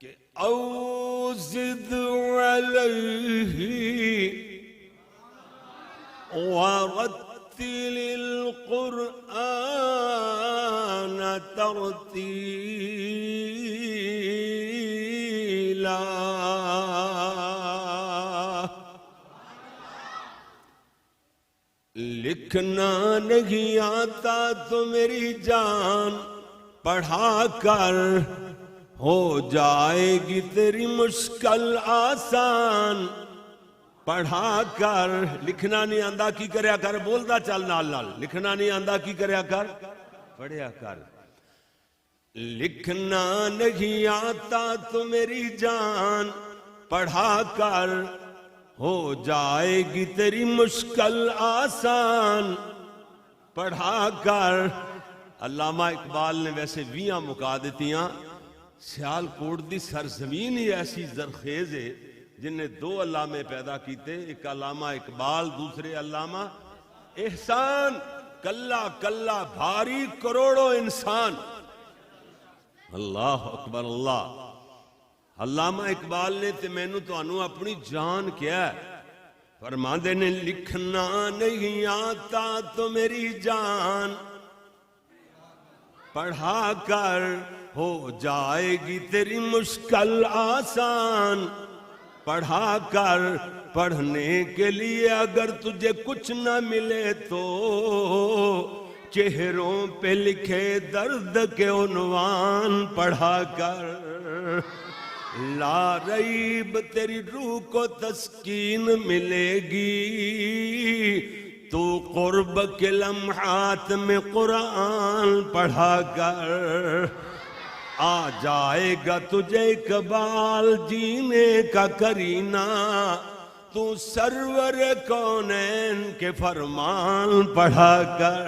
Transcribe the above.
کہ او زد علیہ ورتل القرآن ترتیلا۔ لکھنا نہیں آتا تو میری جان پڑھا کر، ہو جائے گی تیری مشکل آسان۔ پڑھا کر، لکھنا نہیں آندا کی کریا کر، بولدا چل نال نال، لکھنا نہیں آندا کی کریا کر، پڑھیا کر۔ لکھنا نہیں آتا تو میری جان پڑھا کر، ہو جائے گی تیری مشکل آسان۔ پڑھا کر۔ علامہ اقبال نے ویسے 20 مکا دیتیاں۔ سیالکوٹ دی سرزمین ہی ایسی زرخیز ہے جن نے 2 علامے پیدا کیتے، ایک علامہ اقبال، دوسرے علامہ احسان۔ کلا کلا بھاری کروڑوں انسان۔ اللہ اکبر اللہ۔ علامہ اقبال نے تے مینوں تانوں اپنی جان کیا ہے، فرماندے نے لکھنا نہیں آتا تو میری جان پڑھا کر، ہو جائے گی تیری مشکل آسان۔ پڑھا کر۔ پڑھنے کے لیے اگر تجھے کچھ نہ ملے تو چہروں پہ لکھے درد کے عنوان پڑھا کر۔ لا ریب تیری روح کو تسکین ملے گی، تو قرب کے لمحات میں قرآن پڑھا کر۔ آ جائے گا تجھے اقبال جینے کا کرینہ، تو سرور کونین کے فرمان پڑھا کر۔